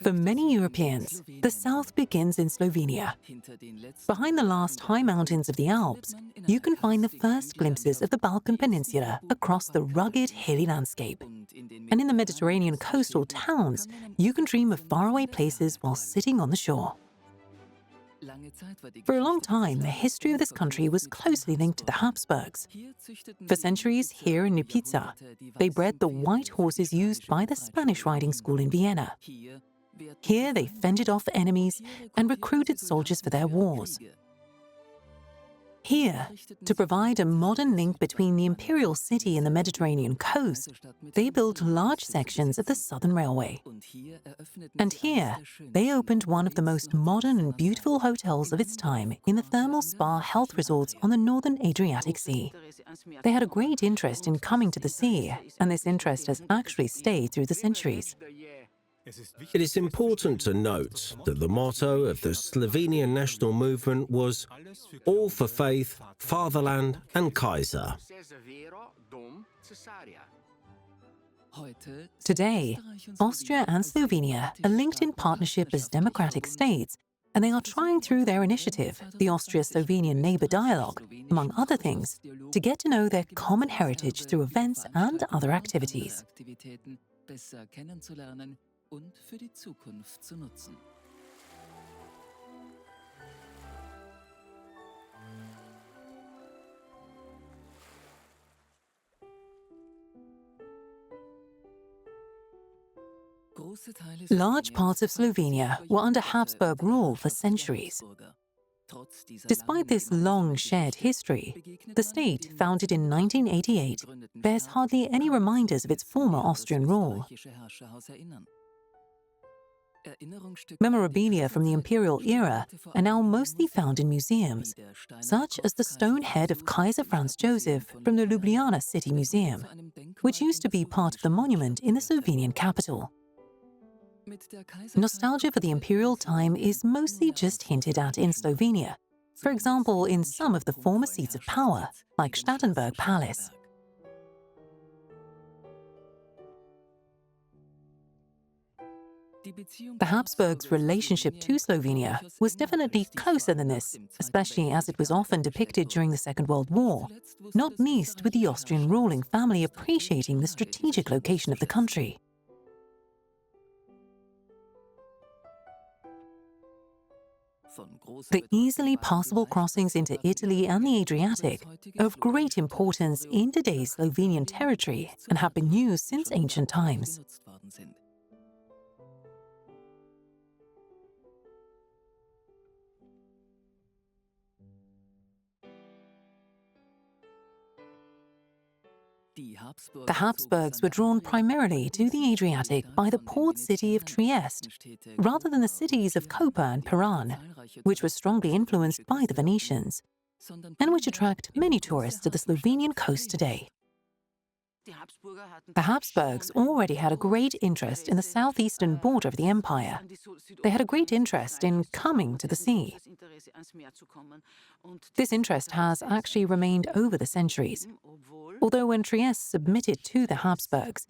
For many Europeans, the south begins in Slovenia. Behind the last high mountains of the Alps, you can find the first glimpses of the Balkan Peninsula across the rugged, hilly landscape. And in the Mediterranean coastal towns, you can dream of faraway places while sitting on the shore. For a long time, the history of this country was closely linked to the Habsburgs. For centuries, here in Lipica, they bred the white horses used by the Spanish riding school in Vienna. Here, they fended off enemies and recruited soldiers for their wars. Here, to provide a modern link between the imperial city and the Mediterranean coast, they built large sections of the Southern Railway. And here, they opened one of the most modern and beautiful hotels of its time in the thermal spa health resorts on the northern Adriatic Sea. They had a great interest in coming to the sea, and this interest has actually stayed through the centuries. It is important to note that the motto of the Slovenian national movement was "All for faith, fatherland and Kaiser." Today, Austria and Slovenia are linked in partnership as democratic states, and they are trying through their initiative, the Austria-Slovenian Neighbour Dialogue, among other things, to get to know their common heritage through events and other activities. Und für die Zukunft zu nutzen. Large parts of Slovenia were under Habsburg rule for centuries. Despite this long shared history, the state, founded in 1988, bears hardly any reminders of its former Austrian rule. Memorabilia from the imperial era are now mostly found in museums, such as the stone head of Kaiser Franz Joseph from the Ljubljana City Museum, which used to be part of the monument in the Slovenian capital. Nostalgia for the imperial time is mostly just hinted at in Slovenia, for example in some of the former seats of power, like Starnberg Palace. The Habsburgs' relationship to Slovenia was definitely closer than this, especially as it was often depicted during the Second World War, not least with the Austrian ruling family appreciating the strategic location of the country. The easily passable crossings into Italy and the Adriatic are of great importance in today's Slovenian territory and have been used since ancient times. The Habsburgs were drawn primarily to the Adriatic by the port city of Trieste, rather than the cities of Koper and Piran, which were strongly influenced by the Venetians, and which attract many tourists to the Slovenian coast today. The Habsburgs already had a great interest in the southeastern border of the empire. They had a great interest in coming to the sea. This interest has actually remained over the centuries. Although when Trieste submitted to the Habsburgs,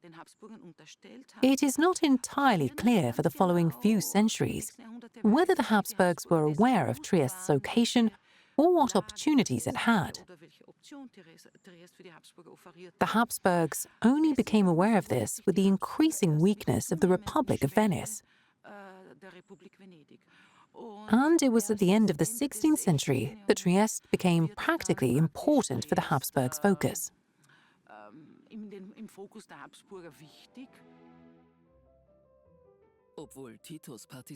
it is not entirely clear for the following few centuries whether the Habsburgs were aware of Trieste's location or what opportunities it had. The Habsburgs only became aware of this with the increasing weakness of the Republic of Venice. And it was at the end of the 16th century that Trieste became practically important for the Habsburgs' focus.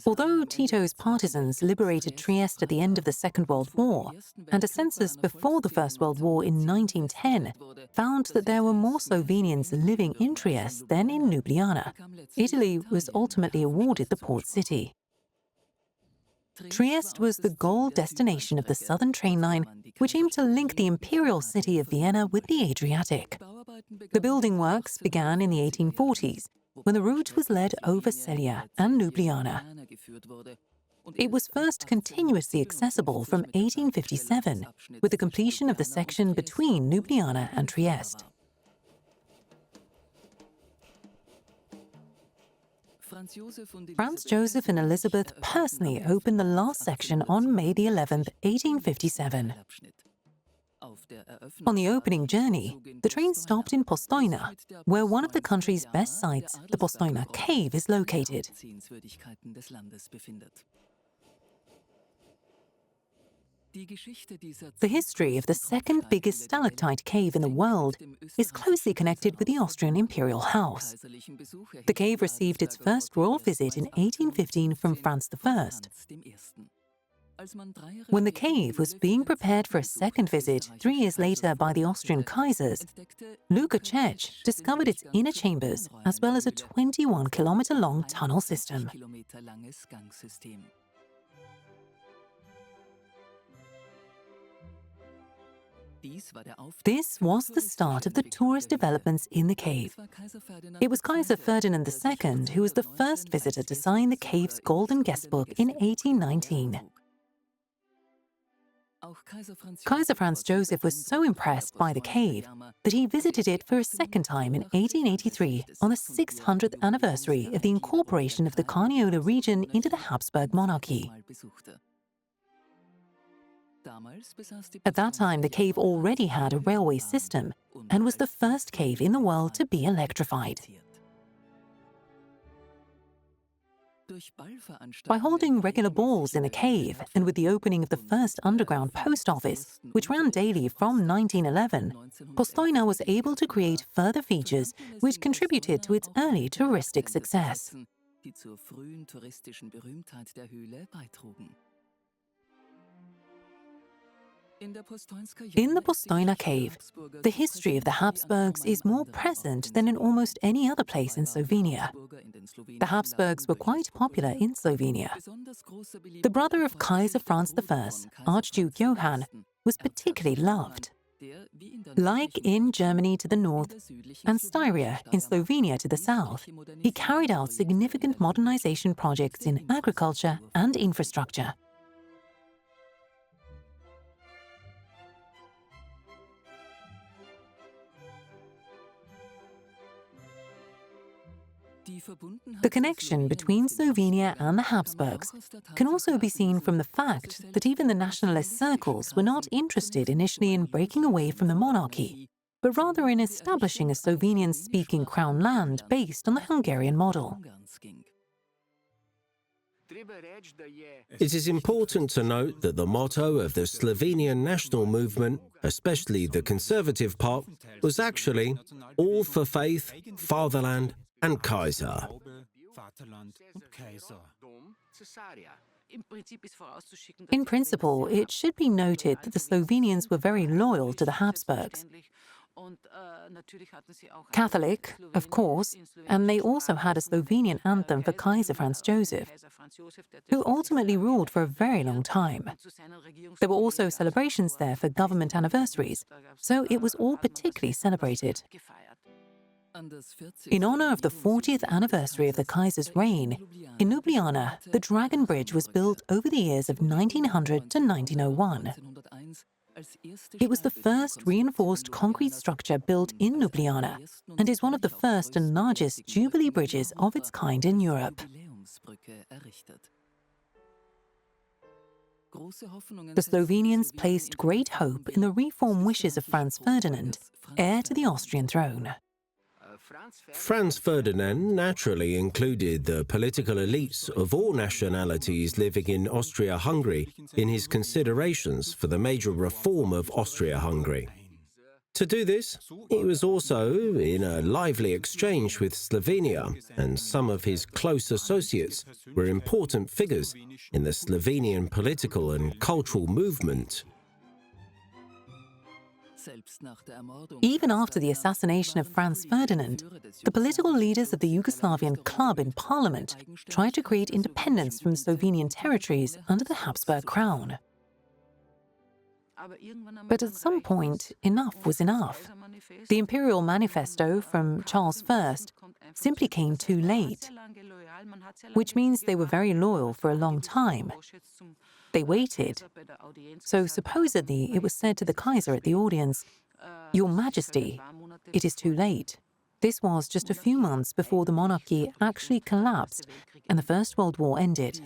Although Tito's partisans liberated Trieste at the end of the Second World War, and a census before the First World War in 1910 found that there were more Slovenians living in Trieste than in Ljubljana, Italy was ultimately awarded the port city. Trieste was the goal destination of the southern train line, which aimed to link the imperial city of Vienna with the Adriatic. The building works began in the 1840s, when the route was led over Celje and Ljubljana. It was first continuously accessible from 1857, with the completion of the section between Ljubljana and Trieste. Franz Joseph and Elizabeth personally opened the last section on May the 11th, 1857. On the opening journey, the train stopped in Postojna, where one of the country's best sites, the Postojna Cave, is located. The history of the second biggest stalactite cave in the world is closely connected with the Austrian imperial house. The cave received its first royal visit in 1815 from Franz I. When the cave was being prepared for a second visit 3 years later by the Austrian Kaisers, Lipica discovered its inner chambers as well as a 21-kilometer-long tunnel system. This was the start of the tourist developments in the cave. It was Kaiser Ferdinand II who was the first visitor to sign the cave's Golden Guest Book in 1819. Kaiser Franz Joseph was so impressed by the cave that he visited it for a second time in 1883 on the 600th anniversary of the incorporation of the Carniola region into the Habsburg Monarchy. At that time, the cave already had a railway system and was the first cave in the world to be electrified. By holding regular balls in the cave and with the opening of the first underground post office, which ran daily from 1911, Postojna was able to create further features which contributed to its early touristic success. In the Postojna Cave, the history of the Habsburgs is more present than in almost any other place in Slovenia. The Habsburgs were quite popular in Slovenia. The brother of Kaiser Franz I, Archduke Johann, was particularly loved. Like in Germany to the north and Styria in Slovenia to the south, he carried out significant modernization projects in agriculture and infrastructure. The connection between Slovenia and the Habsburgs can also be seen from the fact that even the nationalist circles were not interested initially in breaking away from the monarchy, but rather in establishing a Slovenian-speaking crown land based on the Hungarian model. It is important to note that the motto of the Slovenian national movement, especially the conservative part, was actually all for faith, fatherland, and Kaiser. In principle, it should be noted that the Slovenians were very loyal to the Habsburgs. Catholic, of course, and they also had a Slovenian anthem for Kaiser Franz Joseph, who ultimately ruled for a very long time. There were also celebrations there for government anniversaries, so it was all particularly celebrated. In honor of the 40th anniversary of the Kaiser's reign, in Ljubljana, the Dragon Bridge was built over the years of 1900 to 1901. It was the first reinforced concrete structure built in Ljubljana and is one of the first and largest Jubilee bridges of its kind in Europe. The Slovenians placed great hope in the reform wishes of Franz Ferdinand, heir to the Austrian throne. Franz Ferdinand naturally included the political elites of all nationalities living in Austria-Hungary in his considerations for the major reform of Austria-Hungary. To do this, he was also in a lively exchange with Slovenia, and some of his close associates were important figures in the Slovenian political and cultural movement. Even after the assassination of Franz Ferdinand, the political leaders of the Yugoslavian club in parliament tried to create independence from Slovenian territories under the Habsburg crown. But at some point, enough was enough. The imperial manifesto from Charles I simply came too late, which means they were very loyal for a long time. They waited. So supposedly it was said to the Kaiser at the audience, "Your Majesty, it is too late. This was just a few months before the monarchy actually collapsed and the First World War ended.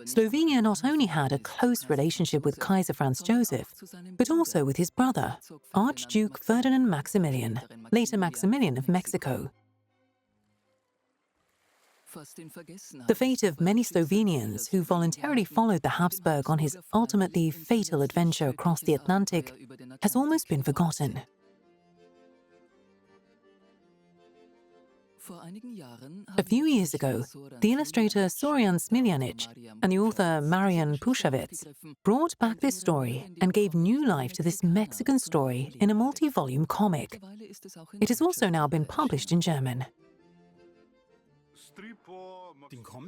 Slovenia not only had a close relationship with Kaiser Franz Joseph, but also with his brother, Archduke Ferdinand Maximilian, later Maximilian of Mexico. The fate of many Slovenians who voluntarily followed the Habsburg on his ultimately fatal adventure across the Atlantic has almost been forgotten. A few years ago, the illustrator Zoran Smiljanic and the author Marian Pušavec brought back this story and gave new life to this Mexican story in a multi-volume comic. It has also now been published in German.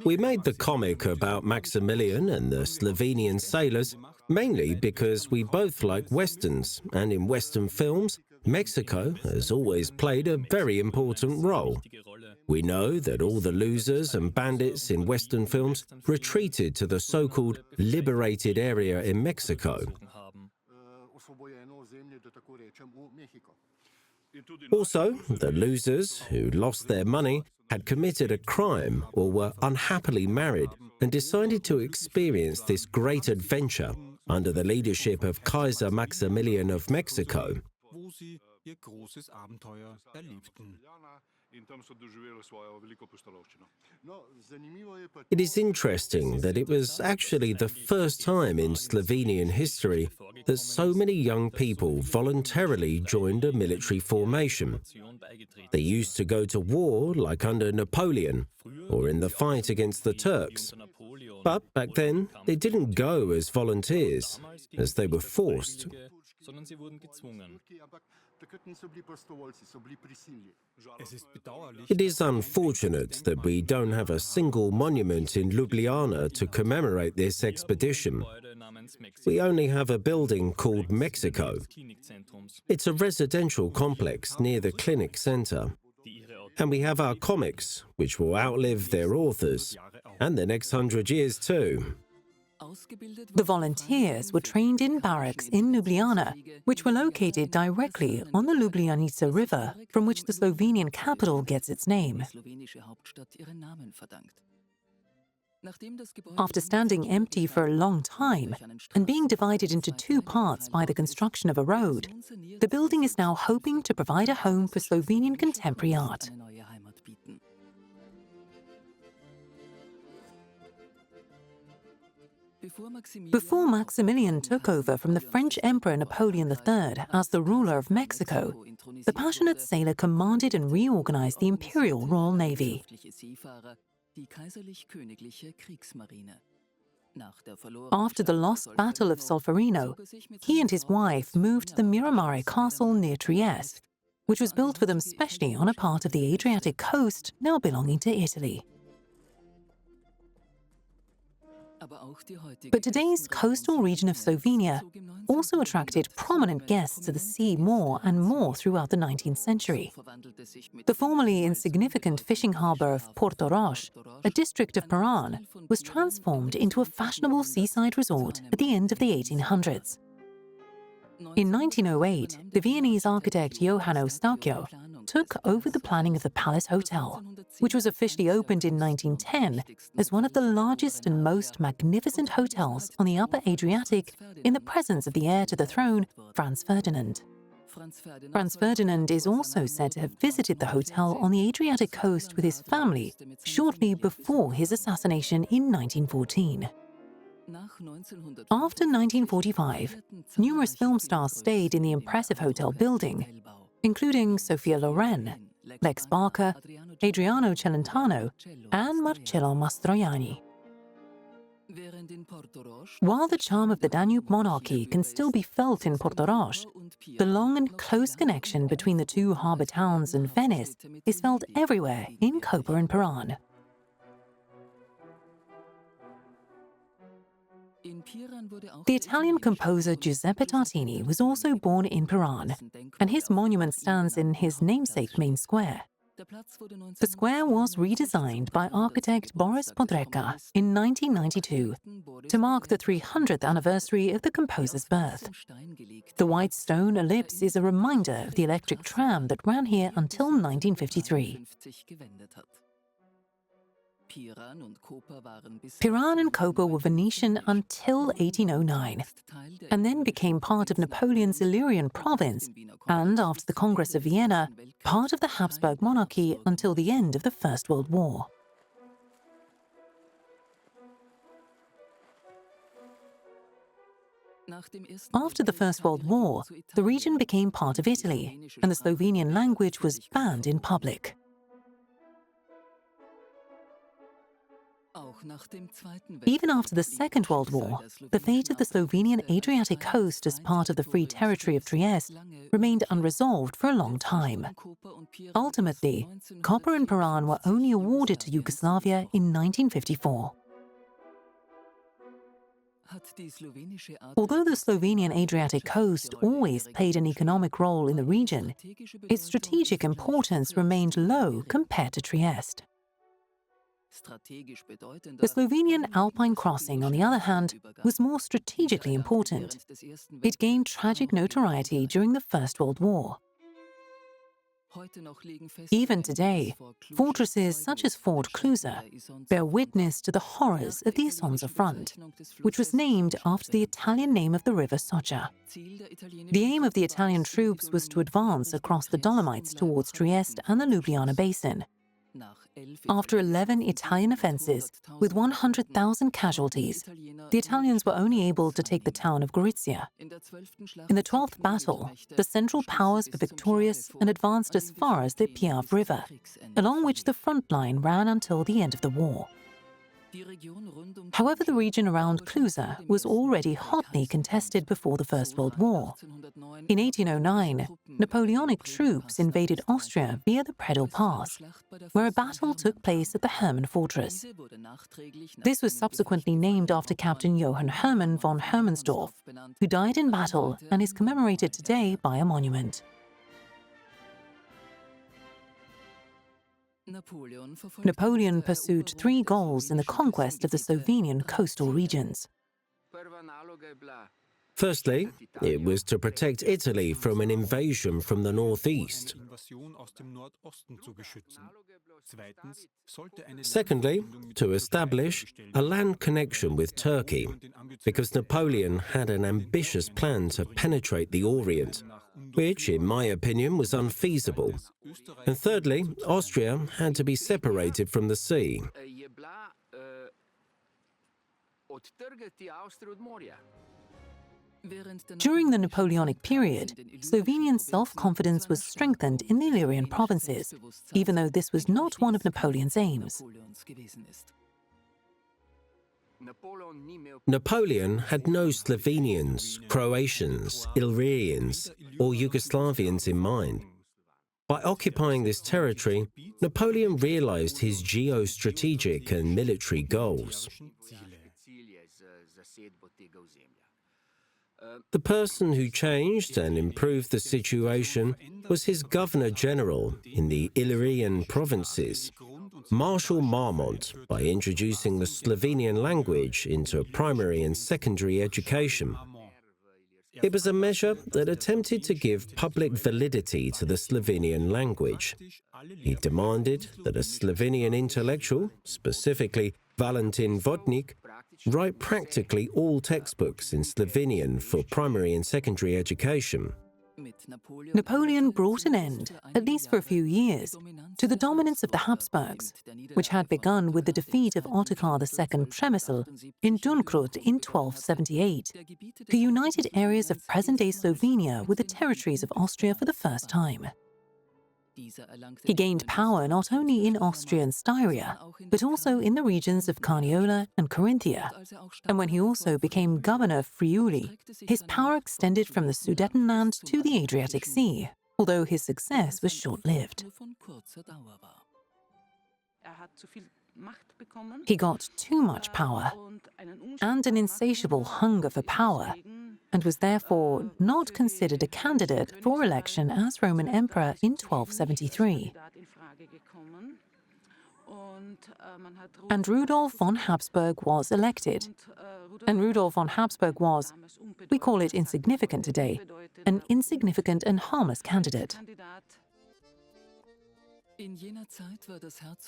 We made the comic about Maximilian and the Slovenian sailors mainly because we both like westerns, and in western films, Mexico has always played a very important role. We know that all the losers and bandits in western films retreated to the so-called liberated area in Mexico. Also, the losers who lost their money had committed a crime or were unhappily married and decided to experience this great adventure under the leadership of Kaiser Maximilian of Mexico. It is interesting that it was actually the first time in Slovenian history that so many young people voluntarily joined a military formation. They used to go to war like under Napoleon or in the fight against the Turks. But back then, they didn't go as volunteers, as they were forced. It is unfortunate that we don't have a single monument in Ljubljana to commemorate this expedition. We only have a building called Mexico. It's a residential complex near the clinic center. And we have our comics, which will outlive their authors, and the next 100 years too. The volunteers were trained in barracks in Ljubljana, which were located directly on the Ljubljanica River, from which the Slovenian capital gets its name. After standing empty for a long time and being divided into two parts by the construction of a road, the building is now hoping to provide a home for Slovenian contemporary art. Before Maximilian took over from the French Emperor Napoleon III as the ruler of Mexico, the passionate sailor commanded and reorganized the Imperial Royal Navy. After the lost Battle of Solferino, he and his wife moved to the Miramare Castle near Trieste, which was built for them specially on a part of the Adriatic coast now belonging to Italy. But today's coastal region of Slovenia also attracted prominent guests to the sea more and more throughout the 19th century. The formerly insignificant fishing harbour of Portorož, a district of Piran, was transformed into a fashionable seaside resort at the end of the 1800s. In 1908, the Viennese architect Johanno Stauchio took over the planning of the Palace Hotel, which was officially opened in 1910 as one of the largest and most magnificent hotels on the Upper Adriatic in the presence of the heir to the throne, Franz Ferdinand. Franz Ferdinand is also said to have visited the hotel on the Adriatic coast with his family shortly before his assassination in 1914. After 1945, numerous film stars stayed in the impressive hotel building, including Sophia Loren, Lex Barker, Adriano Celentano, and Marcello Mastroianni. While the charm of the Danube monarchy can still be felt in Portorož, the long and close connection between the two harbour towns and Venice is felt everywhere in Koper and Piran. The Italian composer Giuseppe Tartini was also born in Piran, and his monument stands in his namesake main square. The square was redesigned by architect Boris Podreka in 1992 to mark the 300th anniversary of the composer's birth. The white stone ellipse is a reminder of the electric tram that ran here until 1953. Piran and Koper were Venetian until 1809, and then became part of Napoleon's Illyrian province, and after the Congress of Vienna, part of the Habsburg monarchy until the end of the First World War. After the First World War, the region became part of Italy, and the Slovenian language was banned in public. Even after the Second World War, the fate of the Slovenian Adriatic coast as part of the Free Territory of Trieste remained unresolved for a long time. Ultimately, Koper and Piran were only awarded to Yugoslavia in 1954. Although the Slovenian Adriatic coast always played an economic role in the region, its strategic importance remained low compared to Trieste. The Slovenian Alpine crossing, on the other hand, was more strategically important. It gained tragic notoriety during the First World War. Even today, fortresses such as Fort Clusa bear witness to the horrors of the Isonza Front, which was named after the Italian name of the river Socha. The aim of the Italian troops was to advance across the Dolomites towards Trieste and the Ljubljana Basin. After 11 Italian offences, with 100,000 casualties, the Italians were only able to take the town of Gorizia. In the 12th battle, the Central Powers were victorious and advanced as far as the Piave River, along which the front line ran until the end of the war. However, the region around Clusa was already hotly contested before the First World War. In 1809, Napoleonic troops invaded Austria via the Predel Pass, where a battle took place at the Hermann Fortress. This was subsequently named after Captain Johann Hermann von Hermannsdorf, who died in battle and is commemorated today by a monument. Napoleon pursued 3 goals in the conquest of the Slovenian coastal regions. Firstly, it was to protect Italy from an invasion from the northeast. Secondly, to establish a land connection with Turkey, because Napoleon had an ambitious plan to penetrate the Orient, which, in my opinion, was unfeasible. And thirdly, Austria had to be separated from the sea. During the Napoleonic period, Slovenian self-confidence was strengthened in the Illyrian provinces, even though this was not one of Napoleon's aims. Napoleon had no Slovenians, Croatians, Illyrians, or Yugoslavians in mind. By occupying this territory, Napoleon realized his geostrategic and military goals. The person who changed and improved the situation was his governor-general in the Illyrian provinces, Marshal Marmont, by introducing the Slovenian language into primary and secondary education. It was a measure that attempted to give public validity to the Slovenian language. He demanded that a Slovenian intellectual, specifically Valentin Vodnik, write practically all textbooks in Slovenian for primary and secondary education. Napoleon brought an end, at least for a few years, to the dominance of the Habsburgs, which had begun with the defeat of Ottokar II Przemysl in Dunkrut in 1278, who united areas of present-day Slovenia with the territories of Austria for the first time. He gained power not only in Austria and Styria, but also in the regions of Carniola and Carinthia. And when he also became governor of Friuli, his power extended from the Sudetenland to the Adriatic Sea, although his success was short-lived. He got too much power and an insatiable hunger for power, and was therefore not considered a candidate for election as Roman Emperor in 1273. And Rudolf von Habsburg was elected. And Rudolf von Habsburg was, we call it insignificant today, an insignificant and harmless candidate.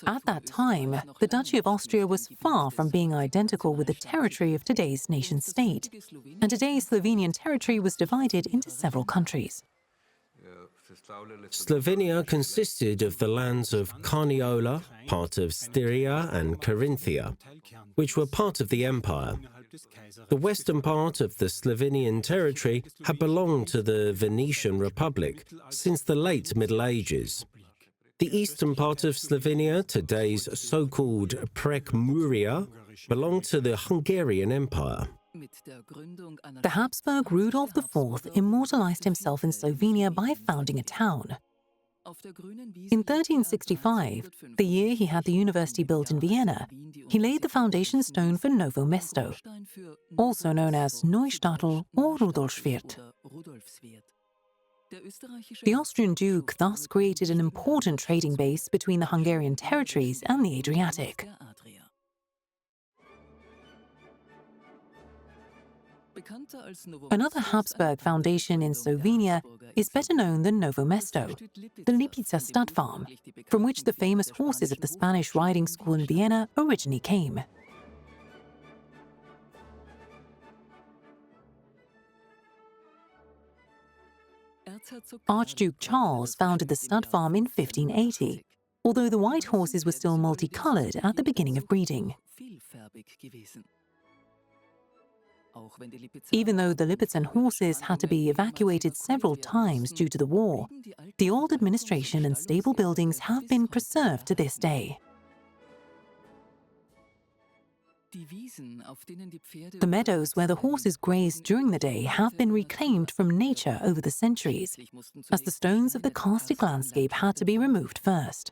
At that time, the Duchy of Austria was far from being identical with the territory of today's nation-state, and today's Slovenian territory was divided into several countries. Slovenia consisted of the lands of Carniola, part of Styria and Carinthia, which were part of the empire. The western part of the Slovenian territory had belonged to the Venetian Republic since the late Middle Ages. The eastern part of Slovenia, today's so-called Prekmuria, belonged to the Hungarian Empire. The Habsburg Rudolf IV immortalized himself in Slovenia by founding a town. In 1365, the year he had the university built in Vienna, he laid the foundation stone for Novo Mesto, also known as Neustadt or Rudolf IV. The Austrian Duke thus created an important trading base between the Hungarian territories and the Adriatic. Another Habsburg foundation in Slovenia is better known than Novo Mesto, the Lipica stud farm, from which the famous horses of the Spanish riding school in Vienna originally came. Archduke Charles founded the stud farm in 1580, although the white horses were still multicolored at the beginning of breeding. Even though the Lipizan horses had to be evacuated several times due to the war, the old administration and stable buildings have been preserved to this day. The meadows where the horses grazed during the day have been reclaimed from nature over the centuries, as the stones of the karstic landscape had to be removed first.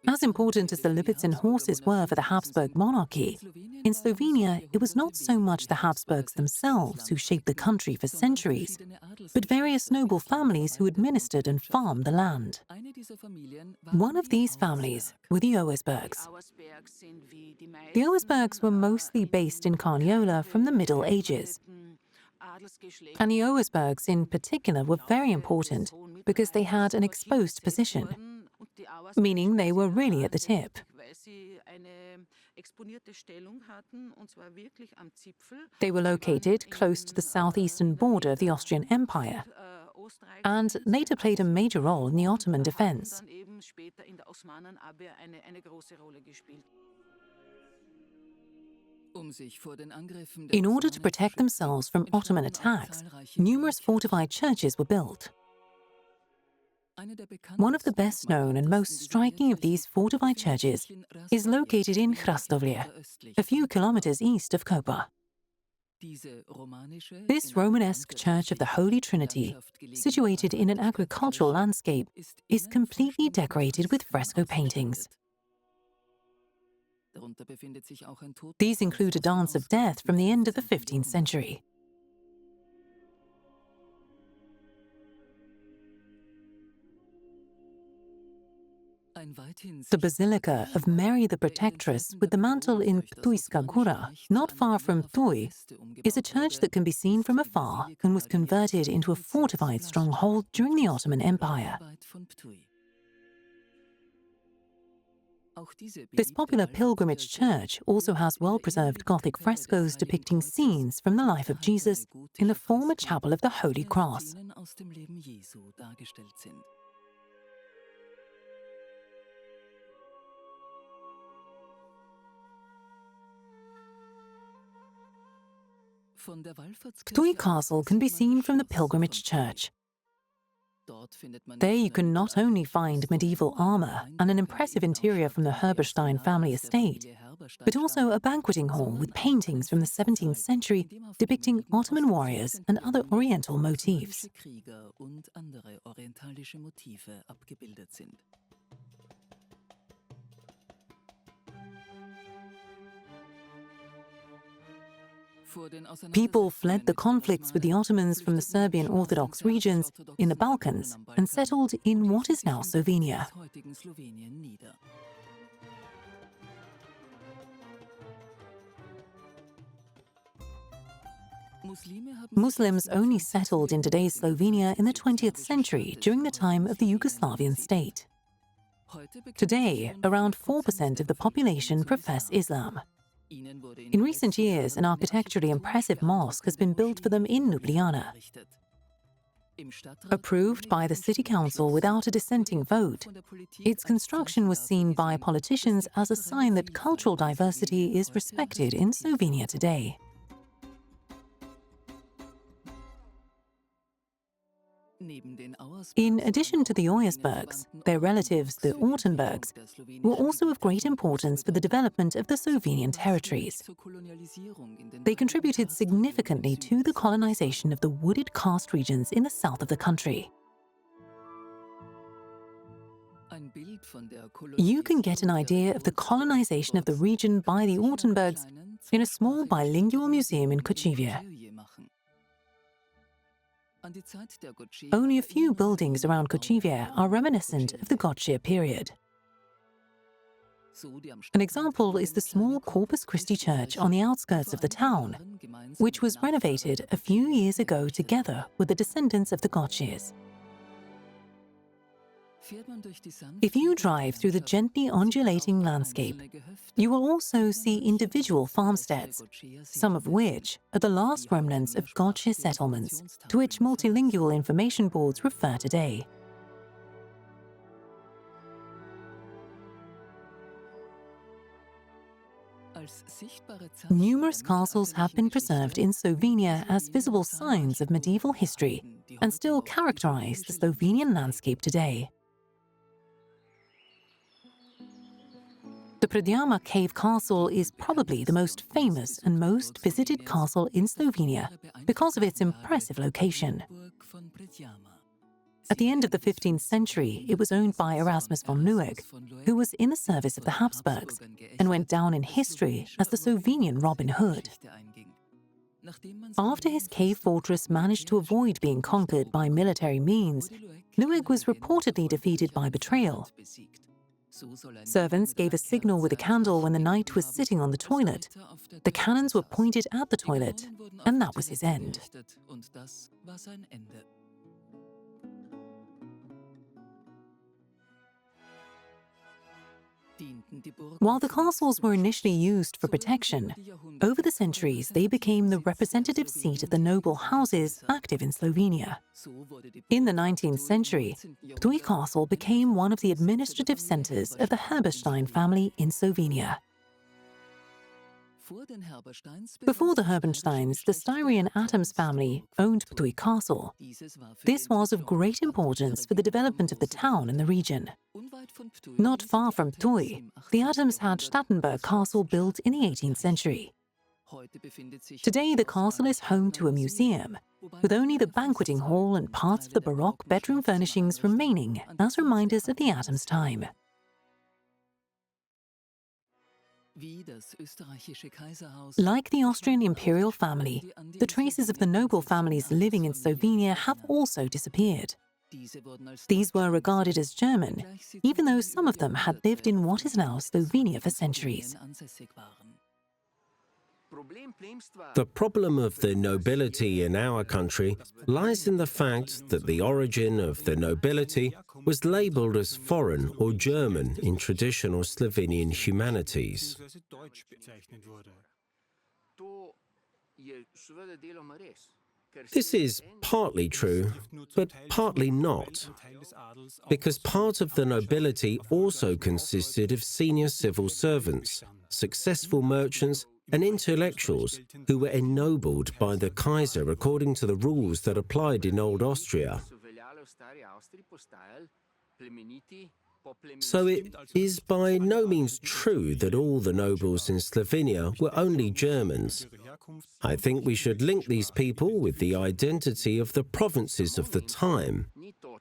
As important as the Lipizan horses were for the Habsburg monarchy, in Slovenia it was not so much the Habsburgs themselves who shaped the country for centuries, but various noble families who administered and farmed the land. One of these families were the Auerspergs. The Auerspergs were mostly based in Carniola from the Middle Ages. And the Auerspergs in particular were very important because they had an exposed position, meaning they were really at the tip. They were located close to the southeastern border of the Austrian Empire and later played a major role in the Ottoman defense. In order to protect themselves from Ottoman attacks, numerous fortified churches were built. One of the best known and most striking of these fortified churches is located in Hrastovlje, a few kilometers east of Koper. This Romanesque Church of the Holy Trinity, situated in an agricultural landscape, is completely decorated with fresco paintings. These include a Dance of Death from the end of the 15th century. The Basilica of Mary the Protectress with the mantle in Ptujska Gora, not far from Ptuj, is a church that can be seen from afar and was converted into a fortified stronghold during the Ottoman Empire. This popular pilgrimage church also has well-preserved Gothic frescoes depicting scenes from the life of Jesus in the former chapel of the Holy Cross. Ptuj Castle can be seen from the pilgrimage church. There you can not only find medieval armour and an impressive interior from the Herberstein family estate, but also a banqueting hall with paintings from the 17th century depicting Ottoman warriors and other Oriental motifs. People fled the conflicts with the Ottomans from the Serbian Orthodox regions in the Balkans and settled in what is now Slovenia. Muslims only settled in today's Slovenia in the 20th century during the time of the Yugoslavian state. Today, around 4% of the population profess Islam. In recent years, an architecturally impressive mosque has been built for them in Ljubljana. Approved by the city council without a dissenting vote, its construction was seen by politicians as a sign that cultural diversity is respected in Slovenia today. In addition to the Auersbergs, their relatives, the Ortenburgs, were also of great importance for the development of the Slovenian territories. They contributed significantly to the colonization of the wooded karst regions in the south of the country. You can get an idea of the colonization of the region by the Ortenburgs in a small bilingual museum in Kočevje. Only a few buildings around Kočevje are reminiscent of the Gottschir period. An example is the small Corpus Christi church on the outskirts of the town, which was renovated a few years ago together with the descendants of the Gottschirs. If you drive through the gently undulating landscape, you will also see individual farmsteads, some of which are the last remnants of Gottschir settlements, to which multilingual information boards refer today. Numerous castles have been preserved in Slovenia as visible signs of medieval history and still characterize the Slovenian landscape today. The Postojna Cave castle is probably the most famous and most visited castle in Slovenia because of its impressive location. At the end of the 15th century, it was owned by Erasmus von Lueg, who was in the service of the Habsburgs and went down in history as the Slovenian Robin Hood. After his cave fortress managed to avoid being conquered by military means, Lueg was reportedly defeated by betrayal. Servants gave a signal with a candle when the knight was sitting on the toilet. The cannons were pointed at the toilet, and that was his end. While the castles were initially used for protection, over the centuries they became the representative seat of the noble houses active in Slovenia. In the 19th century, Ptuj Castle became one of the administrative centers of the Herberstein family in Slovenia. Before the Herbersteins, the Styrian Adams family owned Ptuj Castle. This was of great importance for the development of the town and the region. Not far from Ptuj, the Adams had Stadtberg Castle built in the 18th century. Today, the castle is home to a museum, with only the banqueting hall and parts of the Baroque bedroom furnishings remaining as reminders of the Adams time. Like the Austrian imperial family, the traces of the noble families living in Slovenia have also disappeared. These were regarded as German, even though some of them had lived in what is now Slovenia for centuries. The problem of the nobility in our country lies in the fact that the origin of the nobility was labelled as foreign or German in traditional Slovenian humanities. This is partly true, but partly not, because part of the nobility also consisted of senior civil servants, successful merchants, and intellectuals who were ennobled by the Kaiser according to the rules that applied in Old Austria. So it is by no means true that all the nobles in Slovenia were only Germans. I think we should link these people with the identity of the provinces of the time,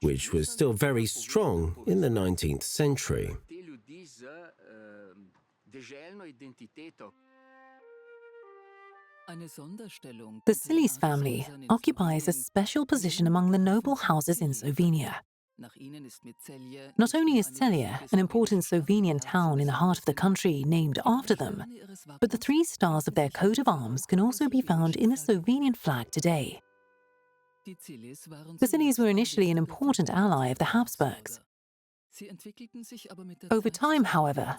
which was still very strong in the 19th century. The Celje family occupies a special position among the noble houses in Slovenia. Not only is Celje an important Slovenian town in the heart of the country named after them, but the three stars of their coat of arms can also be found in the Slovenian flag today. The Celjes were initially an important ally of the Habsburgs. Over time, however,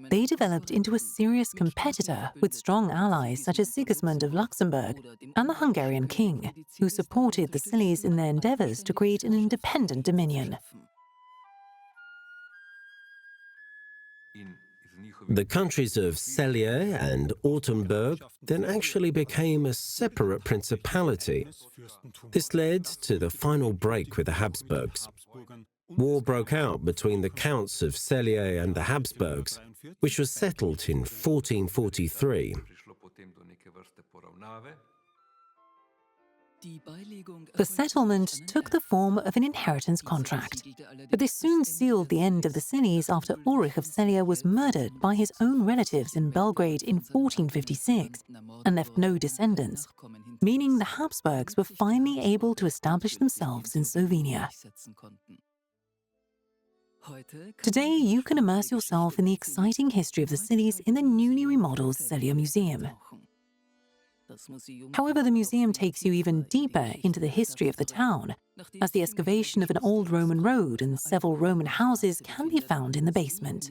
they developed into a serious competitor with strong allies such as Sigismund of Luxembourg and the Hungarian king, who supported the Celjes in their endeavours to create an independent dominion. The countries of Celje and Ptuj then actually became a separate principality. This led to the final break with the Habsburgs. War broke out between the counts of Celje and the Habsburgs, which was settled in 1443. The settlement took the form of an inheritance contract, but this soon sealed the end of the Celjes after Ulrich of Celje was murdered by his own relatives in Belgrade in 1456 and left no descendants, meaning the Habsburgs were finally able to establish themselves in Slovenia. Today, you can immerse yourself in the exciting history of the Celjes in the newly remodeled Celje Museum. However, the museum takes you even deeper into the history of the town, as the excavation of an old Roman road and several Roman houses can be found in the basement.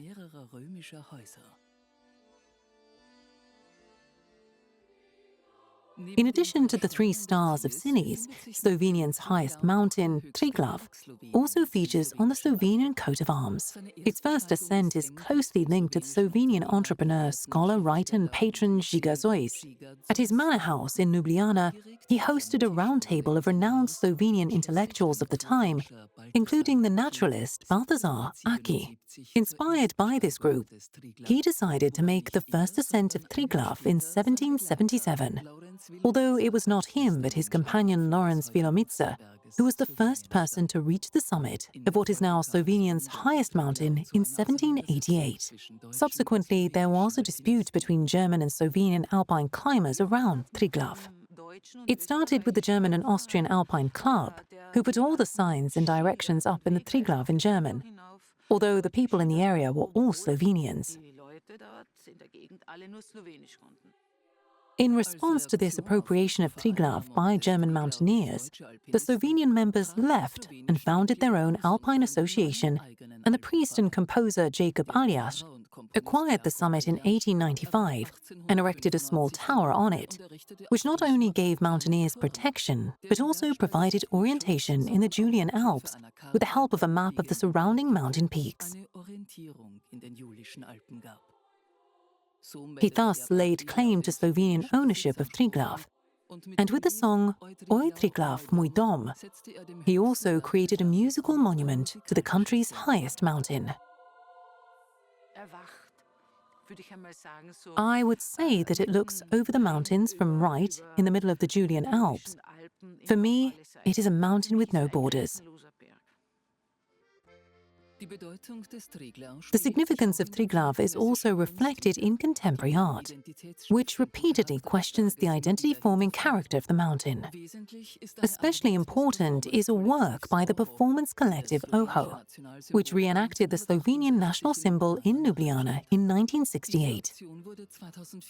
In addition to the three stars of Celje, Slovenia's highest mountain, Triglav, also features on the Slovenian coat of arms. Its first ascent is closely linked to the Slovenian entrepreneur, scholar, writer and patron Žiga Zois. At his manor house in Ljubljana, he hosted a roundtable of renowned Slovenian intellectuals of the time, including the naturalist Balthazar Aki. Inspired by this group, he decided to make the first ascent of Triglav in 1777. Although it was not him but his companion Lorenz Vilomica, who was the first person to reach the summit of what is now Slovenia's highest mountain in 1788. Subsequently, there was a dispute between German and Slovenian alpine climbers around Triglav. It started with the German and Austrian Alpine Club, who put all the signs and directions up in the Triglav in German, although the people in the area were all Slovenians. In response to this appropriation of Triglav by German mountaineers, the Slovenian members left and founded their own Alpine Association, and the priest and composer Jacob Aljaž acquired the summit in 1895 and erected a small tower on it, which not only gave mountaineers protection, but also provided orientation in the Julian Alps with the help of a map of the surrounding mountain peaks. He thus laid claim to Slovenian ownership of Triglav, and with the song Oj Triglav, moj dom, he also created a musical monument to the country's highest mountain. I would say that it looks over the mountains from right in the middle of the Julian Alps. For me, it is a mountain with no borders. The significance of Triglav is also reflected in contemporary art, which repeatedly questions the identity-forming character of the mountain. Especially important is a work by the performance collective Oho, which reenacted the Slovenian national symbol in Ljubljana in 1968.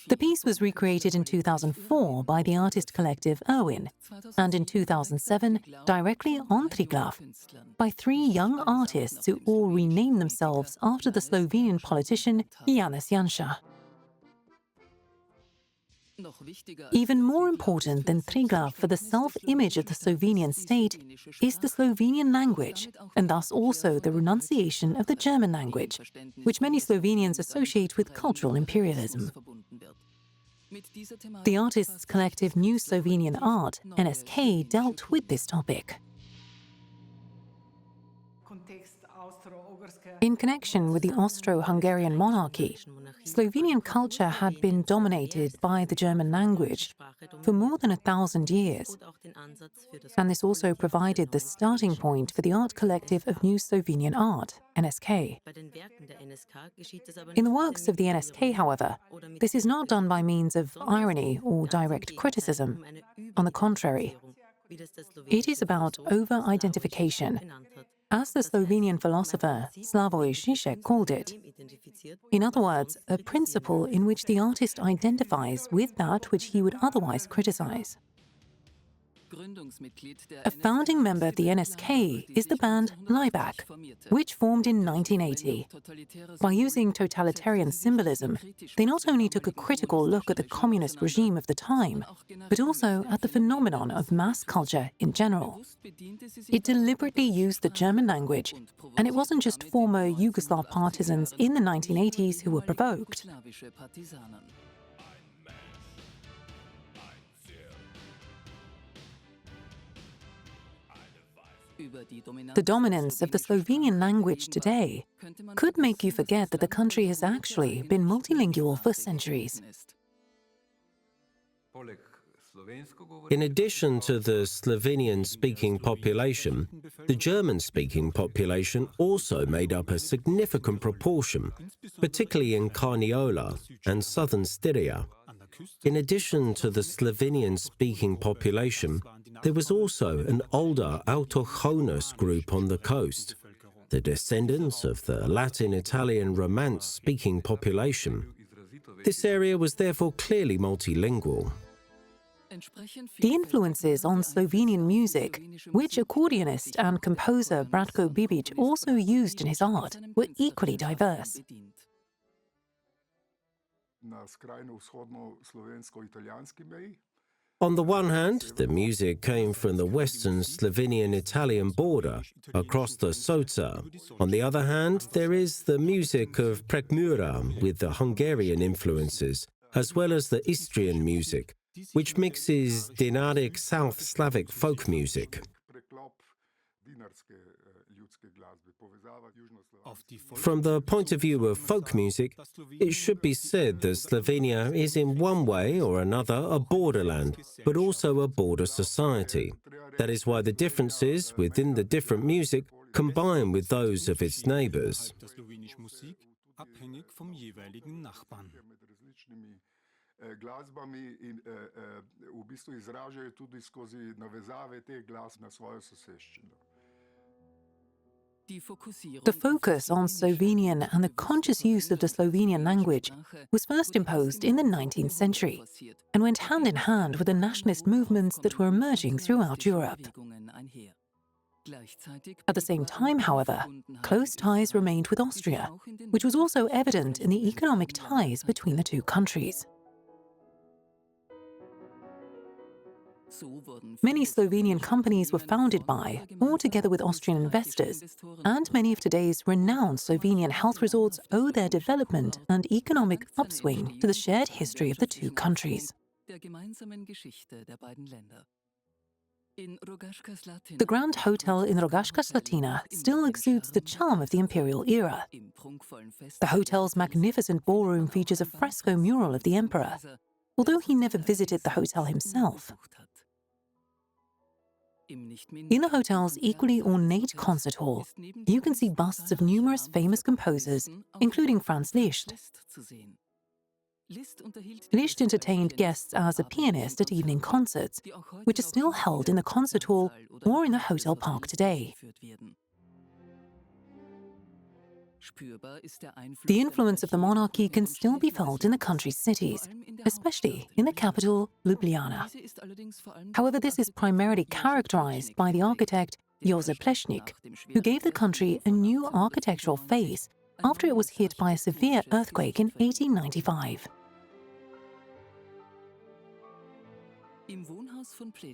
The piece was recreated in 2004 by the artist collective Irwin, and in 2007 directly on Triglav by three young artists who all renamed themselves after the Slovenian politician Janez Janša. Even more important than Triglav for the self-image of the Slovenian state is the Slovenian language, and thus also the renunciation of the German language, which many Slovenians associate with cultural imperialism. The artists' collective New Slovenian Art, NSK, dealt with this topic. In connection with the Austro-Hungarian monarchy, Slovenian culture had been dominated by the German language for more than 1,000 years, and this also provided the starting point for the art collective of New Slovenian Art, NSK. In the works of the NSK, however, this is not done by means of irony or direct criticism. On the contrary, it is about over-identification, as the Slovenian philosopher Slavoj Žižek called it. In other words, a principle in which the artist identifies with that which he would otherwise criticize. A founding member of the NSK is the band Lipica, which formed in 1980. By using totalitarian symbolism, they not only took a critical look at the communist regime of the time, but also at the phenomenon of mass culture in general. It deliberately used the German language, and it wasn't just former Yugoslav partisans in the 1980s who were provoked. The dominance of the Slovenian language today could make you forget that the country has actually been multilingual for centuries. In addition to the Slovenian-speaking population, the German-speaking population also made up a significant proportion, particularly in Carniola and southern Styria. In addition to the Slovenian-speaking population, there was also an older autochthonous group on the coast, the descendants of the Latin-Italian Romance-speaking population. This area was therefore clearly multilingual. The influences on Slovenian music, which accordionist and composer Bratko Bibić also used in his art, were equally diverse. On the one hand, the music came from the western Slovenian-Italian border, across the Soca. On the other hand, there is the music of Prekmura with the Hungarian influences, as well as the Istrian music, which mixes Dinaric South Slavic folk music. From the point of view of folk music, it should be said that Slovenia is in one way or another a borderland, but also a border society. That is why the differences within the different music combine with those of its neighbours. The focus on Slovenian and the conscious use of the Slovenian language was first imposed in the 19th century and went hand in hand with the nationalist movements that were emerging throughout Europe. At the same time, however, close ties remained with Austria, which was also evident in the economic ties between the two countries. Many Slovenian companies were founded by, or together with Austrian investors, and many of today's renowned Slovenian health resorts owe their development and economic upswing to the shared history of the two countries. The Grand Hotel in Rogaška Slatina still exudes the charm of the imperial era. The hotel's magnificent ballroom features a fresco mural of the emperor, although he never visited the hotel himself. In the hotel's equally ornate concert hall, you can see busts of numerous famous composers, including Franz Liszt. Liszt entertained guests as a pianist at evening concerts, which are still held in the concert hall or in the hotel park today. The influence of the monarchy can still be felt in the country's cities, especially in the capital, Ljubljana. However, this is primarily characterized by the architect Jože Plečnik, who gave the country a new architectural face after it was hit by a severe earthquake in 1895.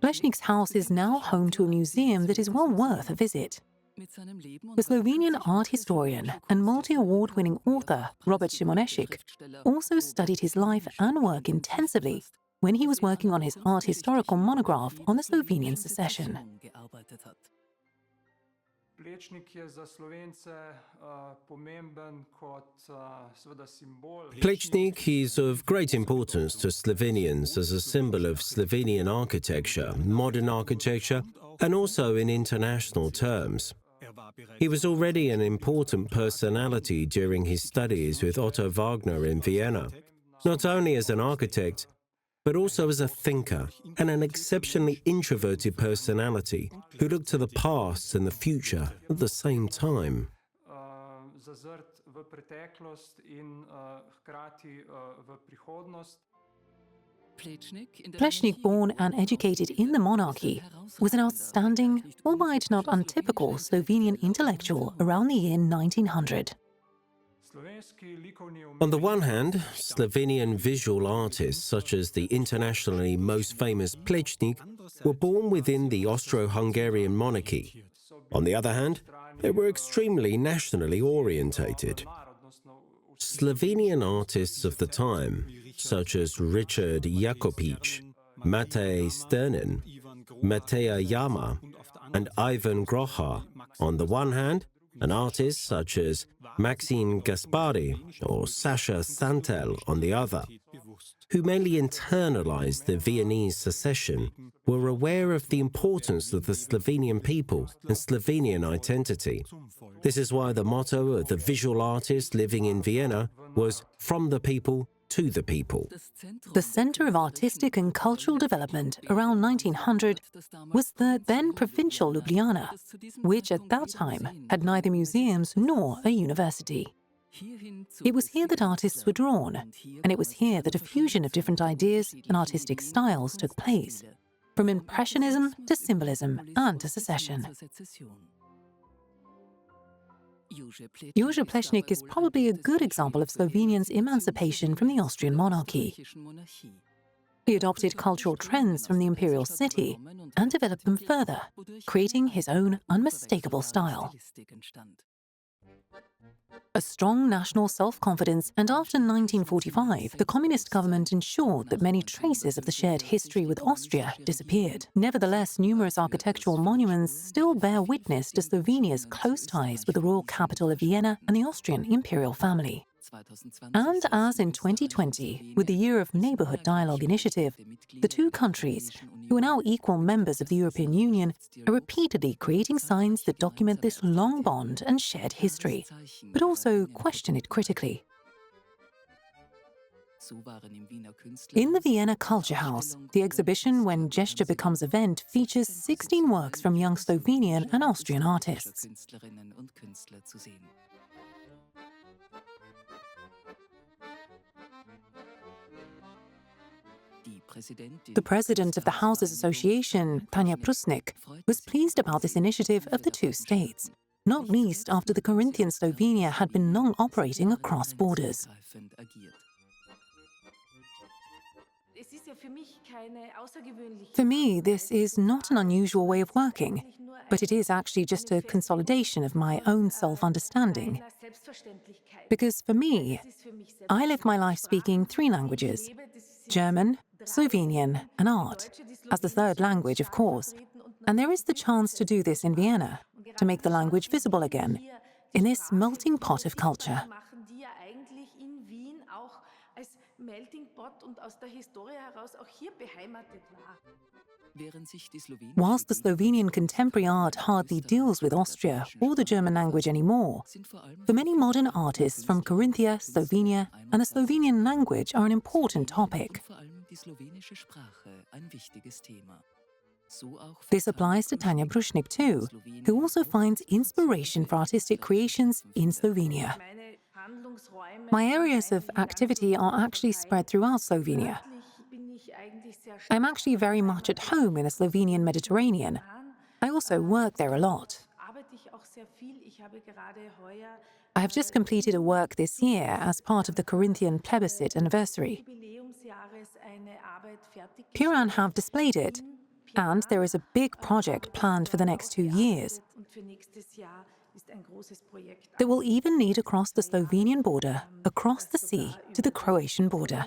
Plečnik's house is now home to a museum that is well worth a visit. The Slovenian art historian and multi-award-winning author Robert Šimonešik also studied his life and work intensively when he was working on his art historical monograph on the Slovenian secession. Plečnik is of great importance to Slovenians as a symbol of Slovenian architecture, modern architecture, and also in international terms. He was already an important personality during his studies with Otto Wagner in Vienna, not only as an architect, but also as a thinker and an exceptionally introverted personality who looked to the past and the future at the same time. Plečnik, born and educated in the monarchy, was an outstanding, albeit not untypical, Slovenian intellectual around the year 1900. On the one hand, Slovenian visual artists such as the internationally most famous Plečnik were born within the Austro-Hungarian monarchy. On the other hand, they were extremely nationally orientated. Slovenian artists of the time, such as Richard Jakopič, Matej Sternin, Mateja Jama, and Ivan Groha, on the one hand, and artists such as Maxim Gaspari or Sasha Santel on the other, who mainly internalized the Viennese secession, were aware of the importance of the Slovenian people and Slovenian identity. This is why the motto of the visual artist living in Vienna was "From the people to the people." The center of artistic and cultural development around 1900 was the then provincial Ljubljana, which at that time had neither museums nor a university. It was here that artists were drawn, and it was here that a fusion of different ideas and artistic styles took place, from Impressionism to Symbolism and to Secession. Jože Plečnik is probably a good example of Slovenians' emancipation from the Austrian monarchy. He adopted cultural trends from the imperial city and developed them further, creating his own unmistakable style. A strong national self-confidence, and after 1945, the communist government ensured that many traces of the shared history with Austria disappeared. Nevertheless, numerous architectural monuments still bear witness to Slovenia's close ties with the royal capital of Vienna and the Austrian imperial family. And as in 2020, with the Year of Neighbourhood Dialogue initiative, the two countries, who are now equal members of the European Union, are repeatedly creating signs that document this long bond and shared history, but also question it critically. In the Vienna Culture House, the exhibition When Gesture Becomes Event features 16 works from young Slovenian and Austrian artists. The president of the Houses Association, Tanja Prusnik, was pleased about this initiative of the two states, not least after the Corinthian Slovenia had been long operating across borders. For me, this is not an unusual way of working, but it is actually just a consolidation of my own self-understanding. Because for me, I live my life speaking 3 languages: German, Slovenian, and art, as the third language, of course. And there is the chance to do this in Vienna, to make the language visible again, in this melting pot of culture. Whilst the Slovenian contemporary art hardly deals with Austria or the German language anymore, for many modern artists from Carinthia, Slovenia, and the Slovenian language are an important topic. This applies to Tanja Prusnik too, who also finds inspiration for artistic creations in Slovenia. My areas of activity are actually spread throughout Slovenia. I'm actually very much at home in the Slovenian Mediterranean. I also work there a lot. I have just completed a work this year as part of the Corinthian plebiscite anniversary. Piran have displayed it, and there is a big project planned for the next 2 years that will even lead across the Slovenian border, across the sea to the Croatian border.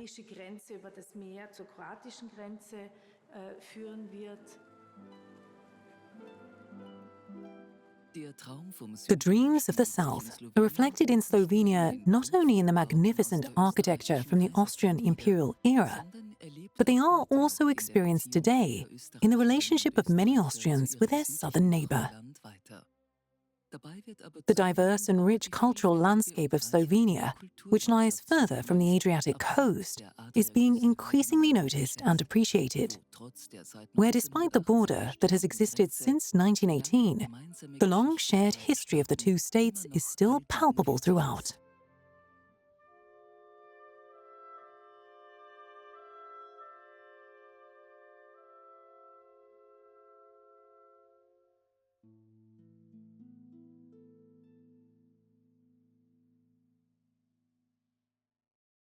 The dreams of the South are reflected in Slovenia not only in the magnificent architecture from the Austrian imperial era, but they are also experienced today in the relationship of many Austrians with their southern neighbour. The diverse and rich cultural landscape of Slovenia, which lies further from the Adriatic coast, is being increasingly noticed and appreciated, where despite the border that has existed since 1918, the long shared history of the two states is still palpable throughout.